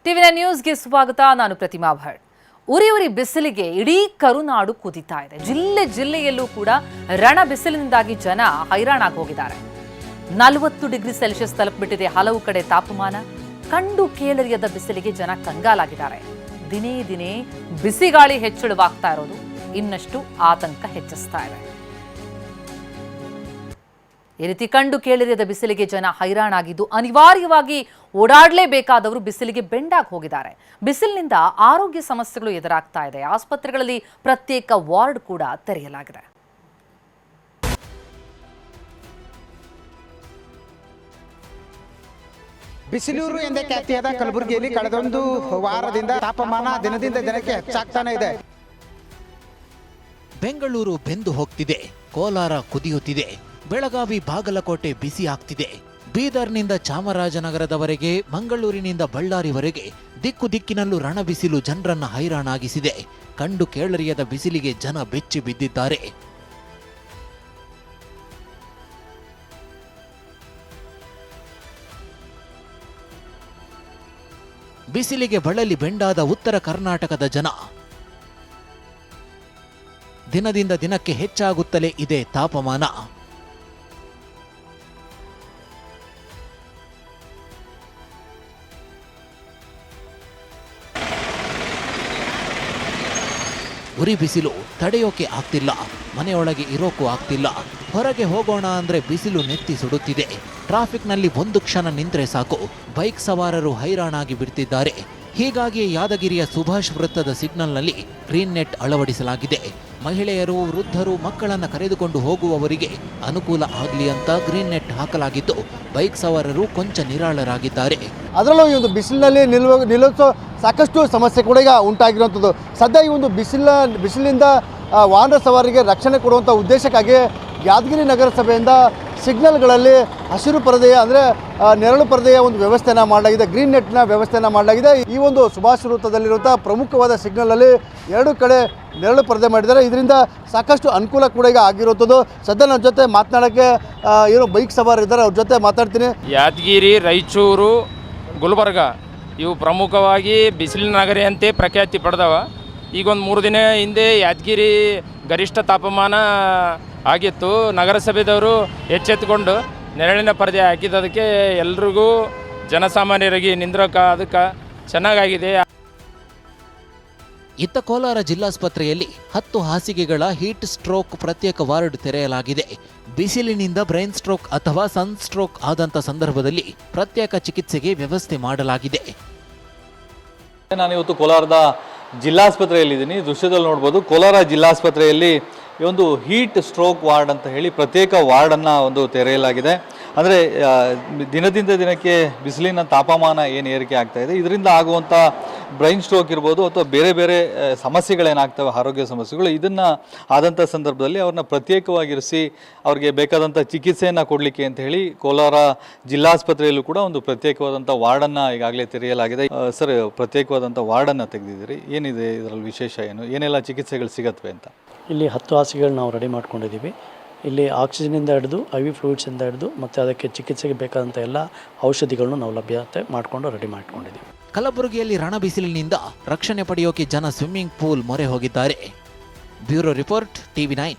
ಟಿವಿ9 ನ್ಯೂಸ್ಗೆ ಸ್ವಾಗತ. ನಾನು ಪ್ರತಿಮಾ ಭಟ್. ಉರಿ ಬಿಸಿಲಿಗೆ ಇಡೀ ಕರುನಾಡು ಕುದಿತಾ ಇದೆ. ಜಿಲ್ಲೆಯಲ್ಲೂ ಕೂಡ ರಣ ಬಿಸಿಲಿನಿಂದಾಗಿ ಜನ ಹೈರಾಣಾಗಿ ಹೋಗಿದ್ದಾರೆ. 40 ಡಿಗ್ರಿ ಸೆಲ್ಸಿಯಸ್ ತಲುಪಿಬಿಟ್ಟಿದೆ ಹಲವು ಕಡೆ ತಾಪಮಾನ. ಕಂಡು ಕೇಳರಿಯದ ಬಿಸಿಲಿಗೆ ಜನ ಕಂಗಾಲಾಗಿದ್ದಾರೆ. ದಿನೇ ಬಿಸಿಗಾಳಿ ಹೆಚ್ಚಳವಾಗ್ತಾ ಇರೋದು ಇನ್ನಷ್ಟು ಆತಂಕ ಹೆಚ್ಚಿಸ್ತಾ ಇದೆ. ಈ ರೀತಿ ಕಂಡು ಕೇಳಿರದ ಬಿಸಿಲಿಗೆ ಜನ ಹೈರಾಣಾಗಿದ್ದು ಅನಿವಾರ್ಯವಾಗಿ ಓಡಾಡಲೇಬೇಕಾದವರು ಬಿಸಿಲಿಗೆ ಬೆಂಡಾಗಿ ಹೋಗಿದ್ದಾರೆ. ಬಿಸಿಲಿನಿಂದ ಆರೋಗ್ಯ ಸಮಸ್ಯೆಗಳು ಎದುರಾಗ್ತಾ ಇದೆ. ಆಸ್ಪತ್ರೆಗಳಲ್ಲಿ ಪ್ರತ್ಯೇಕ ವಾರ್ಡ್ ಕೂಡ ತೆರೆಯಲಾಗಿದೆ. ಬಿಸಿಲೂರು ಎಂದೇ ಖ್ಯಾತಿಯಾದ ಕಲಬುರಗಿಯಲ್ಲಿ ಕಳೆದೊಂದು ವಾರದಿಂದ ತಾಪಮಾನ ದಿನದಿಂದ ದಿನಕ್ಕೆ ಹೆಚ್ಚಾಗ್ತಾನೆ ಇದೆ. ಬೆಂಗಳೂರು ಬೆಂದು ಹೋಗ್ತಿದೆ, ಕೋಲಾರ ಕುದಿಯುತ್ತಿದೆ, ಬೆಳಗಾವಿ ಬಾಗಲಕೋಟೆ ಬಿಸಿ ಆಗ್ತಿದೆ. ಬೀದರ್ನಿಂದ ಚಾಮರಾಜನಗರದವರೆಗೆ, ಮಂಗಳೂರಿನಿಂದ ಬಳ್ಳಾರಿವರೆಗೆ ದಿಕ್ಕು ದಿಕ್ಕಿನಲ್ಲೂ ರಣಬಿಸಿಲು ಜನರನ್ನ ಹೈರಾಣಾಗಿಸಿದೆ. ಕಂಡು ಕೇಳರಿಯದ ಬಿಸಿಲಿಗೆ ಜನ ಬೆಚ್ಚಿ ಬಿದ್ದಿದ್ದಾರೆ. ಬಿಸಿಲಿಗೆ ಬಳಲಿ ಬೆಂಡಾದ ಉತ್ತರ ಕರ್ನಾಟಕದ ಜನ. ದಿನದಿಂದ ದಿನಕ್ಕೆ ಹೆಚ್ಚಾಗುತ್ತಲೇ ಇದೆ ತಾಪಮಾನ. ಉರಿ ಬಿಸಿಲು ತಡೆಯೋಕೆ ಆಗ್ತಿಲ್ಲ, ಮನೆಯೊಳಗೆ ಇರೋಕ್ಕೂ ಆಗ್ತಿಲ್ಲ. ಹೊರಗೆ ಹೋಗೋಣ ಅಂದ್ರೆ ಬಿಸಿಲು ನೆತ್ತಿ ಸುಡುತ್ತಿದೆ. ಟ್ರಾಫಿಕ್ನಲ್ಲಿ ಒಂದು ಕ್ಷಣ ನಿಂತ್ರೆ ಸಾಕು, ಬೈಕ್ ಸವಾರರು ಹೈರಾಣಾಗಿ ಬಿಡ್ತಿದ್ದಾರೆ. ಹೀಗಾಗಿ ಯಾದಗಿರಿಯ ಸುಭಾಷ್ ವೃತ್ತದ ಸಿಗ್ನಲ್ನಲ್ಲಿ ಗ್ರೀನ್ ನೆಟ್ ಅಳವಡಿಸಲಾಗಿದೆ. ಮಹಿಳೆಯರು, ವೃದ್ಧರು, ಮಕ್ಕಳನ್ನು ಕರೆದುಕೊಂಡು ಹೋಗುವವರಿಗೆ ಅನುಕೂಲ ಆಗಲಿ ಅಂತ ಗ್ರೀನ್ ನೆಟ್ ಹಾಕಲಾಗಿದ್ದು, ಬೈಕ್ ಸವಾರರು ಕೊಂಚ ನಿರಾಳರಾಗಿದ್ದಾರೆ. ಅದರಲ್ಲೂ ಈ ಒಂದು ಬಿಸಿಲಿನಲ್ಲಿ ನಿಲ್ಲಿಸೋ ಸಾಕಷ್ಟು ಸಮಸ್ಯೆ ಕೂಡ ಈಗ ಉಂಟಾಗಿರುವಂಥದ್ದು. ಸದ್ಯ ಈ ಒಂದು ಬಿಸಿಲಿನಿಂದ ವಾಹನ ಸವಾರರಿಗೆ ರಕ್ಷಣೆ ಕೊಡುವಂಥ ಉದ್ದೇಶಕ್ಕಾಗಿ ಯಾದಗಿರಿ ನಗರಸಭೆಯಿಂದ ಸಿಗ್ನಲ್ಗಳಲ್ಲಿ ಹಸಿರು ಪರದೆಯ ಅಂದರೆ ನೆರಳು ಪರದೆಯ ಒಂದು ವ್ಯವಸ್ಥೆಯನ್ನು ಮಾಡಲಾಗಿದೆ, ಗ್ರೀನ್ ನೆಟ್ನ ವ್ಯವಸ್ಥೆಯನ್ನು ಮಾಡಲಾಗಿದೆ. ಈ ಒಂದು ಸುಭಾಷ್ ವೃತ್ತದಲ್ಲಿರುವಂಥ ಪ್ರಮುಖವಾದ ಸಿಗ್ನಲಲ್ಲಿ 2 ಕಡೆ ನೆರಳು ಪರದೆ ಮಾಡಿದ್ದಾರೆ. ಇದರಿಂದ ಸಾಕಷ್ಟು ಅನುಕೂಲ ಕೂಡ ಈಗ ಆಗಿರುವಂಥದ್ದು. ಸದ್ಯ ನನ್ನ ಜೊತೆ ಮಾತನಾಡೋಕ್ಕೆ ಏನೋ ಬೈಕ್ ಸವಾರ ಇದ್ದಾರೆ, ಅವ್ರ ಜೊತೆ ಮಾತಾಡ್ತೀನಿ. ಯಾದಗಿರಿ, ರಾಯಚೂರು, ಗುಲ್ಬರ್ಗ ಇವು ಪ್ರಮುಖವಾಗಿ ಬಿಸಿಲಿನ ನಗರಿ ಅಂತ ಪ್ರಖ್ಯಾತಿ ಪಡೆದವ. ಈಗೊಂದು 3 ದಿನ ಹಿಂದೆ ಯಾದಗಿರಿ ಗರಿಷ್ಠ ತಾಪಮಾನ ಆಗಿತ್ತು. ನಗರಸಭೆದವರು ಎಚ್ಚೆತ್ತುಕೊಂಡು ನೆರಳಿನ ಪರದೆ ಹಾಕಿದ್ದಕ್ಕೆ ಎಲ್ರಿಗೂ ಜನಸಾಮಾನ್ಯರಿಗೆ ನಿಂದ್ರಕ ಅದಕ್ಕೆ ಚೆನ್ನಾಗಾಗಿದೆ. ಇತ್ತ ಕೋಲಾರ ಜಿಲ್ಲಾಸ್ಪತ್ರೆಯಲ್ಲಿ 10 ಹಾಸಿಗೆಗಳ ಹೀಟ್ ಸ್ಟ್ರೋಕ್ ಪ್ರತ್ಯೇಕ ವಾರ್ಡ್ ತೆರೆಯಲಾಗಿದೆ. ಬಿಸಿಲಿನಿಂದ ಬ್ರೈನ್ ಸ್ಟ್ರೋಕ್ ಅಥವಾ ಸನ್ ಸ್ಟ್ರೋಕ್ ಆದಂಥ ಸಂದರ್ಭದಲ್ಲಿ ಪ್ರತ್ಯೇಕ ಚಿಕಿತ್ಸೆಗೆ ವ್ಯವಸ್ಥೆ ಮಾಡಲಾಗಿದೆ. ನಾನಿವತ್ತು ಕೋಲಾರದ ಜಿಲ್ಲಾಸ್ಪತ್ರೆಯಲ್ಲಿದ್ದೀನಿ. ದೃಶ್ಯದಲ್ಲಿ ನೋಡ್ಬೋದು, ಕೋಲಾರ ಜಿಲ್ಲಾಸ್ಪತ್ರೆಯಲ್ಲಿ ಈ ಒಂದು ಹೀಟ್ ಸ್ಟ್ರೋಕ್ ವಾರ್ಡ್ ಅಂತ ಹೇಳಿ ಪ್ರತ್ಯೇಕ ವಾರ್ಡನ್ನು ಒಂದು ತೆರೆಯಲಾಗಿದೆ. ಅಂದರೆ ದಿನದಿಂದ ದಿನಕ್ಕೆ ಬಿಸಿಲಿನ ತಾಪಮಾನ ಏನು ಏರಿಕೆ ಆಗ್ತಾ ಇದೆ, ಇದರಿಂದ ಆಗುವಂಥ ಬ್ರೈನ್ ಸ್ಟ್ರೋಕ್ ಇರ್ಬೋದು ಅಥವಾ ಬೇರೆ ಸಮಸ್ಯೆಗಳೇನಾಗ್ತವೆ, ಆರೋಗ್ಯ ಸಮಸ್ಯೆಗಳು, ಇದನ್ನು ಆದಂಥ ಸಂದರ್ಭದಲ್ಲಿ ಅವ್ರನ್ನ ಪ್ರತ್ಯೇಕವಾಗಿರಿಸಿ ಅವ್ರಿಗೆ ಬೇಕಾದಂಥ ಚಿಕಿತ್ಸೆಯನ್ನು ಕೊಡಲಿಕ್ಕೆ ಅಂತ ಹೇಳಿ ಕೋಲಾರ ಜಿಲ್ಲಾಸ್ಪತ್ರೆಯಲ್ಲೂ ಕೂಡ ಒಂದು ಪ್ರತ್ಯೇಕವಾದಂಥ ವಾರ್ಡನ್ನು ಈಗಾಗಲೇ ತೆರೆಯಲಾಗಿದೆ. ಸರ್, ಪ್ರತ್ಯೇಕವಾದಂಥ ವಾರ್ಡನ್ನು ತೆಗೆದಿದ್ದೀರಿ, ಏನಿದೆ ಇದರಲ್ಲಿ ವಿಶೇಷ, ಏನೆಲ್ಲ ಚಿಕಿತ್ಸೆಗಳು ಸಿಗತ್ವೆ ಅಂತ? ಇಲ್ಲಿ 10 ಹಾಸಿಗೆಗಳು ನಾವು ರೆಡಿ ಮಾಡ್ಕೊಂಡಿದ್ದೀವಿ. ಇಲ್ಲಿ ಆಕ್ಸಿಜನಿಂದ ಹಿಡಿದು IV ಫ್ಲೂಯಿಡ್ಸಿಂದ ಹಿಡಿದು ಮತ್ತು ಅದಕ್ಕೆ ಚಿಕಿತ್ಸೆಗೆ ಬೇಕಾದಂಥ ಎಲ್ಲ ಔಷಧಿಗಳನ್ನು ನಾವು ಲಭ್ಯತೆ ಮಾಡಿಕೊಂಡು ರೆಡಿ ಮಾಡ್ಕೊಂಡಿದ್ದೀವಿ. ಕಲಬುರಗಿಯಲ್ಲಿ ರಣ ಬಿಸಿಲಿನಿಂದ ರಕ್ಷಣೆ ಪಡೆಯೋಕೆ ಜನ ಸ್ವಿಮ್ಮಿಂಗ್ ಪೂಲ್ ಮೊರೆ ಹೋಗಿದ್ದಾರೆ. Bureau report, ಟಿವಿ9.